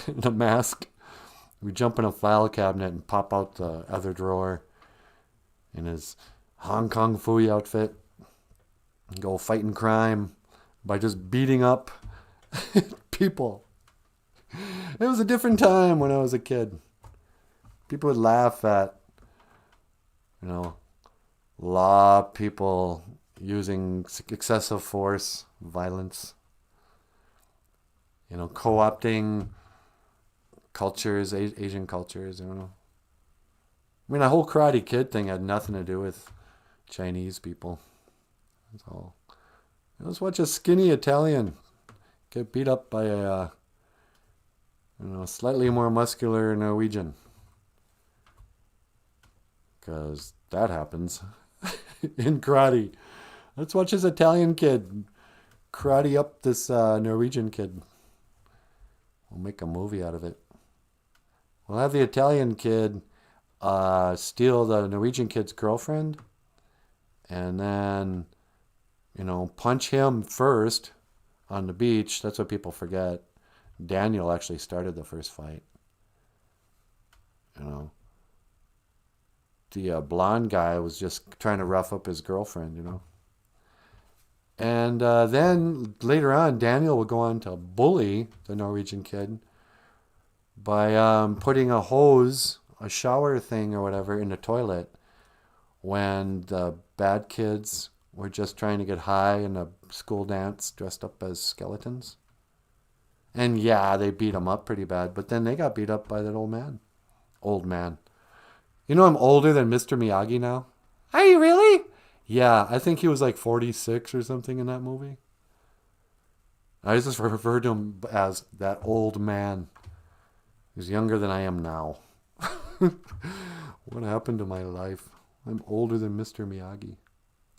and a mask. We jump in a file cabinet and pop out the other drawer in his Hong Kong Fooey outfit. And go fighting crime by just beating up people. It was a different time when I was a kid. People would laugh at, you know, law people using excessive force, violence, you know, co-opting cultures, Asian cultures, you know. I mean, the whole Karate Kid thing had nothing to do with Chinese people. That's all. Let's watch a skinny Italian get beat up by a, you know, slightly more muscular Norwegian. Because that happens in karate. Let's watch this Italian kid karate up this Norwegian kid. We'll make a movie out of it. We'll have the Italian kid steal the Norwegian kid's girlfriend and then, you know, punch him first on the beach. That's what people forget. Daniel actually started the first fight. You know, the blonde guy was just trying to rough up his girlfriend, you know. And then later on, Daniel would go on to bully the Norwegian kid by putting a hose, a shower thing or whatever, in the toilet when the bad kids were just trying to get high in a school dance dressed up as skeletons. And yeah, they beat him up pretty bad, but then they got beat up by that old man. Old man. You know I'm older than Mr. Miyagi now? Are you really? Yeah, I think he was like 46 or something in that movie. I just referred to him as that old man. He's younger than I am now. What happened to my life? I'm older than Mr. Miyagi.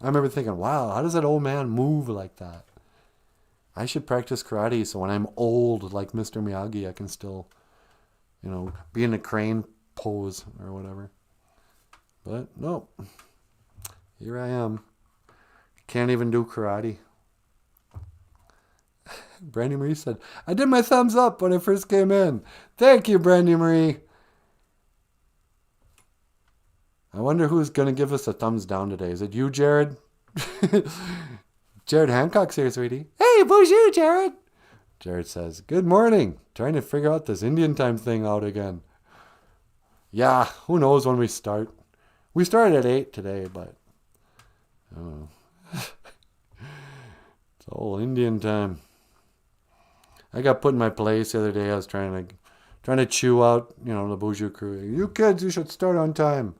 I remember thinking, wow, how does that old man move like that? I should practice karate so when I'm old like Mr. Miyagi, I can still, you know, be in a crane pose or whatever. But no, here I am. Can't even do karate. Brandy Marie said, I did my thumbs up when I first came in. Thank you, Brandy Marie. I wonder who's going to give us a thumbs down today. Is it you, Jared? Jared Hancock's here, sweetie. Hey, BOOZHOO, Jared. Jared says, good morning. Trying to figure out this Indian time thing out again. Yeah, who knows when we start. We started at 8 today, but I don't know. It's all Indian time. I got put in my place the other day. I was trying to chew out, you know, the BOOZHOO crew. You kids, you should start on time.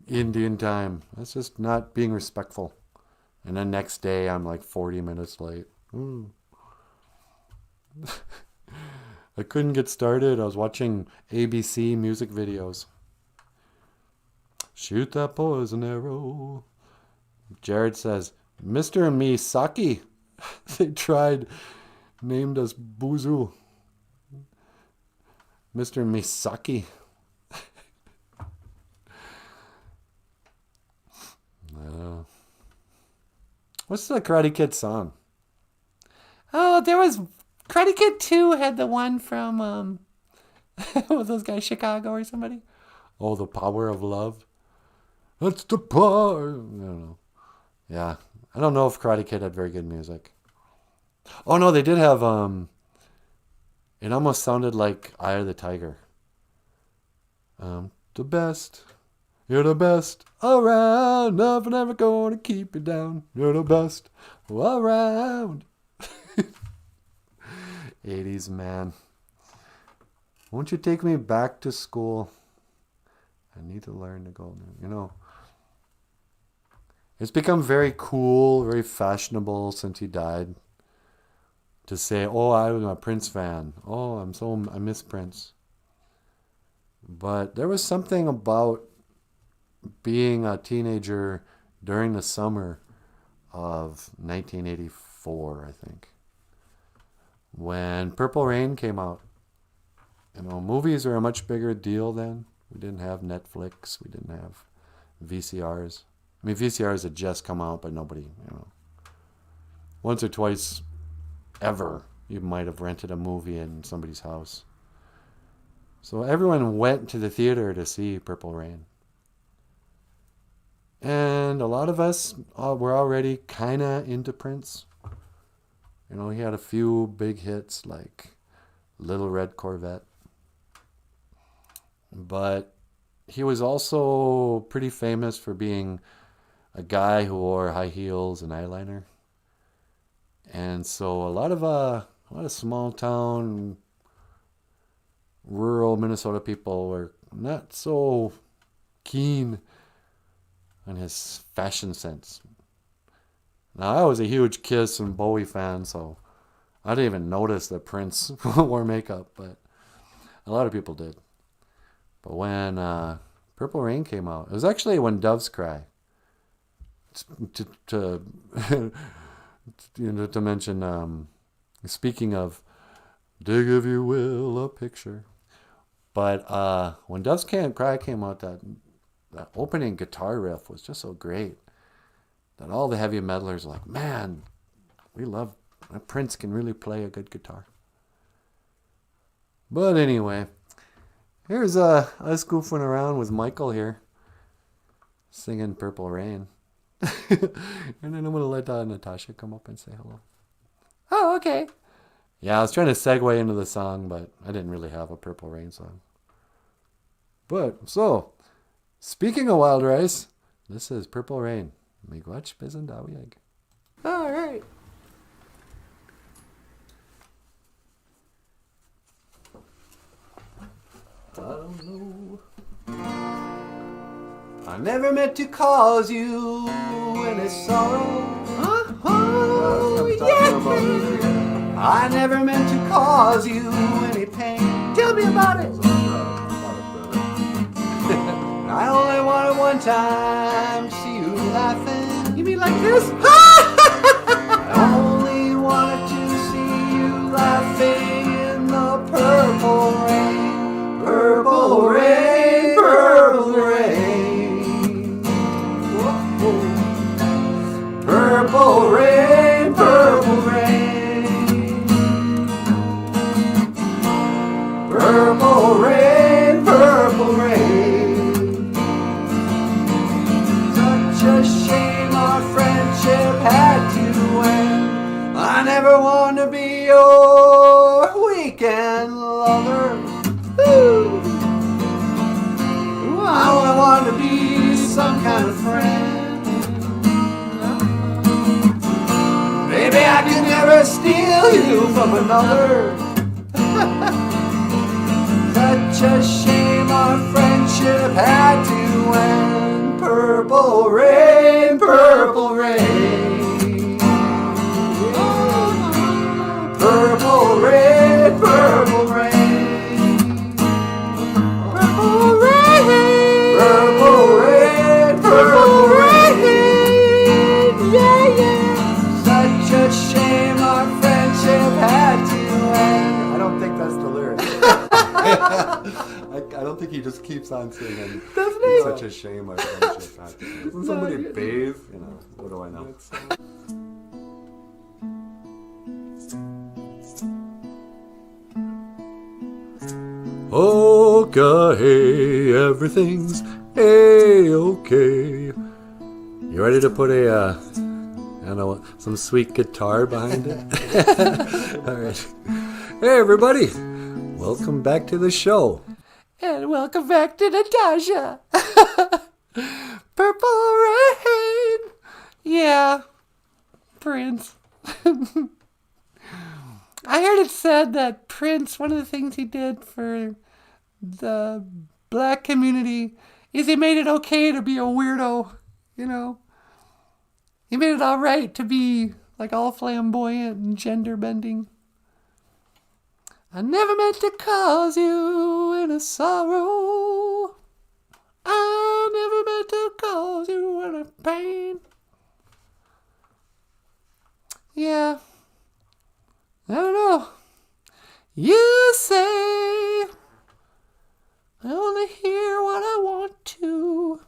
Indian time. That's just not being respectful. And then next day, I'm like 40 minutes late. I couldn't get started. I was watching ABC music videos. Shoot that poison arrow. Jared says, Mr. Misaki. They tried, named us BOOZHOO. Mr. Misaki. What's the Karate Kid song? Oh, there was Karate Kid 2 had the one from what those guys, Chicago or somebody? Oh, the power of love. That's the power. I don't know. Yeah, I don't know if Karate Kid had very good music. Oh no, they did have it almost sounded like Eye of the Tiger. The best. You're the best around. Nothing ever gonna keep you down. You're the best around. 80s, man. Won't you take me back to school? I need to learn to go. You know, it's become very cool, very fashionable since he died to say, oh, I was a Prince fan. Oh, I miss Prince. But there was something about being a teenager during the summer of 1984, I think, when Purple Rain came out. You know, movies were a much bigger deal then. We didn't have Netflix. We didn't have VCRs. I mean, VCRs had just come out, but nobody, you know. Once or twice ever, you might have rented a movie in somebody's house. So everyone went to the theater to see Purple Rain. And a lot of us were already kind of into Prince. You know, he had a few big hits like Little Red Corvette. But he was also pretty famous for being a guy who wore high heels and eyeliner. And so a lot of small town, rural Minnesota people were not so keen on his fashion sense. Now, I was a huge Kiss and Bowie fan, so I didn't even notice that Prince wore makeup, but a lot of people did. But when Purple Rain came out, it was actually When Doves Cry. To you know, to mention, speaking of, dig if you will a picture. But when Doves Can't Cry came out, that opening guitar riff was just so great that all the heavy metalers were like, man, we love Prince can really play a good guitar. But anyway, here's us goofing around with Michael here, singing Purple Rain. And then I'm going to let Natasha come up and say hello. Oh, okay. Yeah, I was trying to segue into the song, but I didn't really have a Purple Rain song. But, so, speaking of Wild Rice, this is Purple Rain. Miigwech Bizandawiag. All right. I don't know. I never meant to cause you any sorrow. Yeah. I never meant to cause you any pain. Tell me about it. I only wanted one time to see you laughing. You mean like this? I only wanted to see you laughing in the purple rain. Purple rain, purple rain. Whoa. Purple rain, purple rain. Purple rain, purple rain. Such a shame our friendship had to end. I never want to be your weekend lover. Ooh. I only want to be some kind of friend. Maybe I can never steal you from another. Such a shame our friendship had to end. Purple rain, purple rain. Purple rain, purple rain. Purple rain, purple rain, purple rain. Yeah, yeah. Such a shame our friendship had to end. I don't think that's the lyrics. I don't think he just keeps on singing. Doesn't he? It's such a shame our friendship had to end. Doesn't somebody bathe? You know, what do I know? Okay, everything's A-okay. You ready to put a, I don't know, some sweet guitar behind it? All right. Hey, everybody. Welcome back to the show. And welcome back to Natasha. Purple rain. Yeah, Prince. I heard it said that Prince, one of the things he did for the black community is he made it okay to be a weirdo, you know. He made it all right to be like all flamboyant and gender bending. I never meant to cause you any sorrow. I never meant to cause you any pain. Yeah. I don't know. You say I only hear what I want to.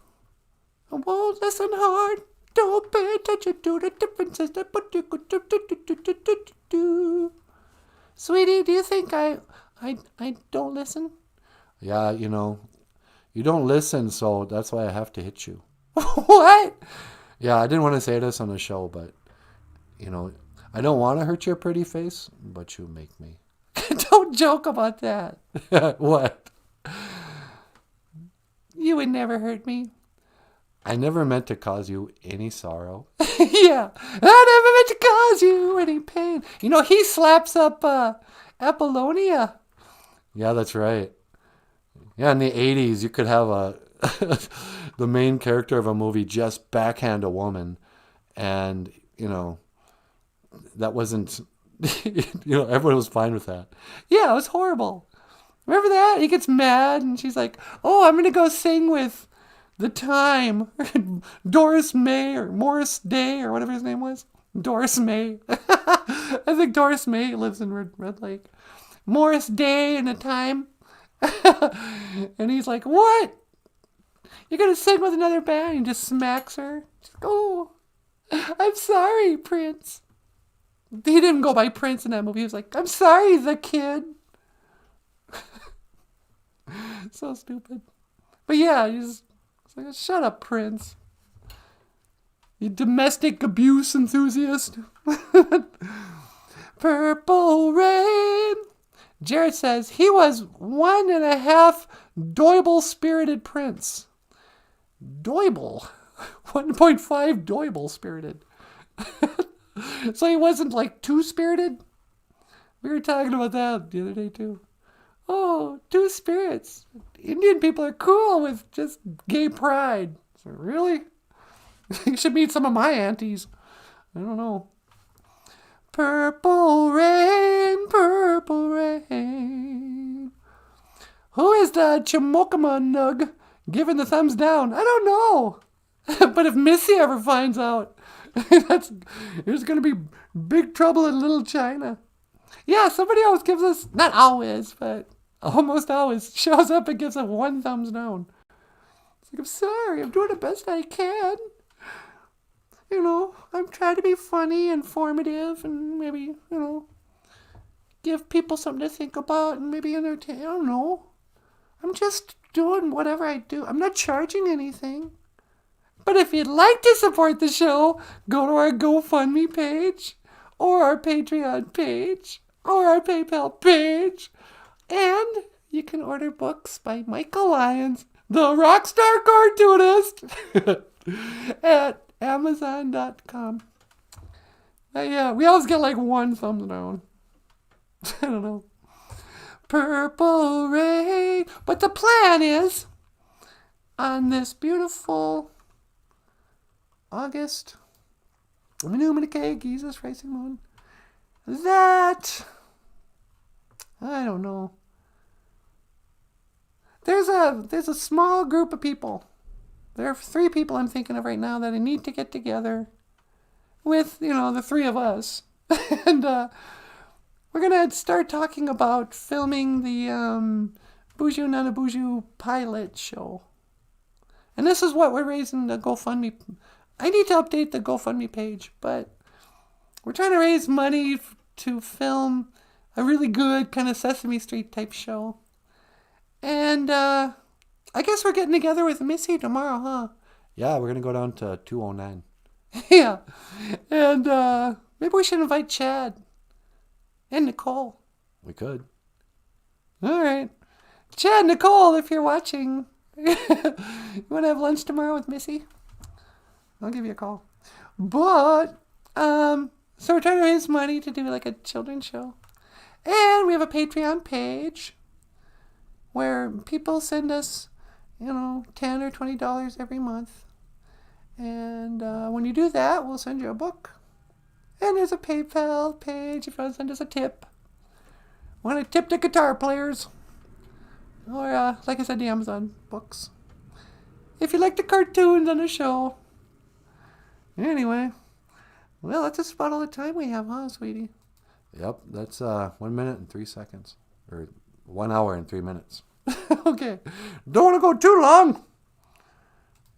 I won't listen hard. Don't pay attention to the differences that put you. Sweetie, do you think I don't listen? Yeah, you know, you don't listen, so that's why I have to hit you. What? Yeah, I didn't want to say this on the show, but, you know, I don't want to hurt your pretty face, but you make me. Don't joke about that. What? You would never hurt me. I never meant to cause you any sorrow. Yeah, I never meant to cause you any pain. You know, he slaps up Apollonia. Yeah, that's right. Yeah, in the 80s, you could have the main character of a movie just backhand a woman. And, you know, that wasn't, you know, everyone was fine with that. Yeah, it was horrible. Remember that? He gets mad and she's like, oh, I'm going to go sing with The Time. Doris May or Morris Day or whatever his name was. Doris May. I think Doris May lives in Red Lake. Morris Day and The Time. And he's like, what? You're going to sing with another band? And he just smacks her. She's like, oh, I'm sorry, Prince. He didn't go by Prince in that movie. He was like, I'm sorry, the kid. So stupid. But yeah, it's like, shut up, Prince. You domestic abuse enthusiast. Purple Rain. Jared says he was 1.5 doible spirited prince. Doible. 1.5 doible spirited. So he wasn't like too spirited? We were talking about that the other day too. Oh, 2 spirits. Indian people are cool with just gay pride. So really? You should meet some of my aunties. I don't know. Purple rain, purple rain. Who is the Chimokama Nug giving the thumbs down? I don't know. But if Missy ever finds out, there's going to be big trouble in Little China. Yeah, somebody always gives us, not always, but almost always shows up and gives us 1 thumbs down. It's like, I'm sorry, I'm doing the best I can. You know, I'm trying to be funny, informative, and maybe, you know, give people something to think about and maybe entertain. I don't know. I'm just doing whatever I do. I'm not charging anything. But if you'd like to support the show, go to our GoFundMe page, or our Patreon page, or our PayPal page, and you can order books by Michael Lyons, the rockstar cartoonist, at Amazon.com. Yeah, we always get like 1 thumbs down. I don't know. Purple rain. But the plan is, on this beautiful August, Jesus Racing Moon, that, I don't know. There's a small group of people. There are 3 people I'm thinking of right now that I need to get together with, you know, the 3 of us. And we're going to start talking about filming the BOOZHOO NANABOOZHOO pilot show. And this is what we're raising the GoFundMe. I need to update the GoFundMe page, but we're trying to raise money to film a really good kind of Sesame Street type show. And I guess we're getting together with Missy tomorrow, huh? Yeah, we're going to go down to 209. Yeah. And maybe we should invite Chad and Nicole. We could. All right. Chad, Nicole, if you're watching, you want to have lunch tomorrow with Missy? I'll give you a call. But, so we're trying to raise money to do like a children's show. And we have a Patreon page where people send us, you know, $10 or $20 every month. And when you do that, we'll send you a book. And there's a PayPal page if you want to send us a tip. Want to tip the guitar players. Or, like I said, the Amazon books. If you like the cartoons on the show. Anyway. Well, that's just about all the time we have, huh, sweetie? Yep, that's 1 minute and 3 seconds. Or 1 hour and 3 minutes. Okay. Don't want to go too long.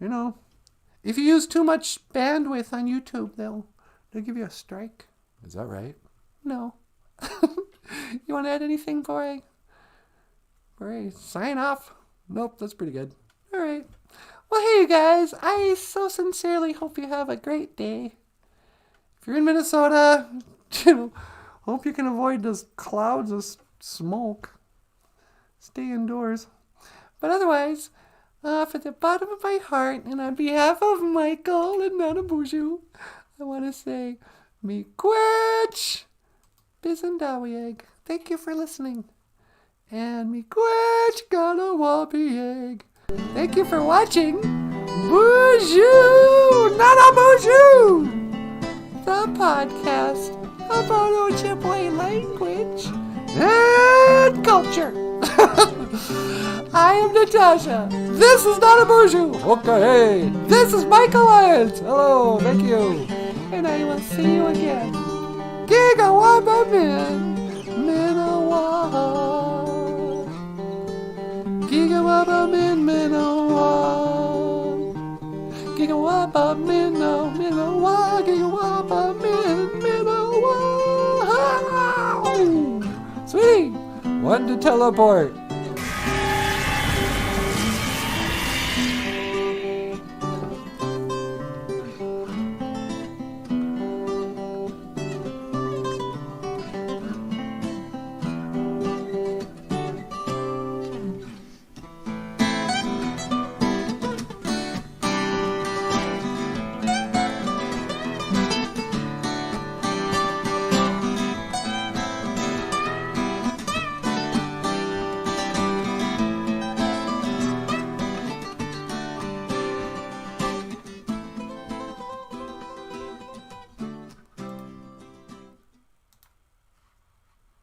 You know, if you use too much bandwidth on YouTube, they'll give you a strike. Is that right? No. You want to add anything before I sign off? Nope, that's pretty good. All right. Well, hey, you guys. I so sincerely hope you have a great day. If you're in Minnesota, you know, hope you can avoid those clouds of smoke. Stay indoors. But otherwise, from the bottom of my heart and on behalf of Michael and NanaBOOZHOO, I want to say, Miigwech Bizendawieg. Thank you for listening. And Miigwech Ganawapieg. Thank you for watching BOOZHOO NANABOOZHOO, the podcast about Ojibwe language and culture. I am Natasha. This is NanaBOOZHOO. Okay. This is Michael Lyons. Hello, thank you. And I will see you again. Gigawaba min, minawa. Gigawaba min, minawa. Gigawaba min, minawa. Gigawaba min, minawa. Sweetie, One to teleport.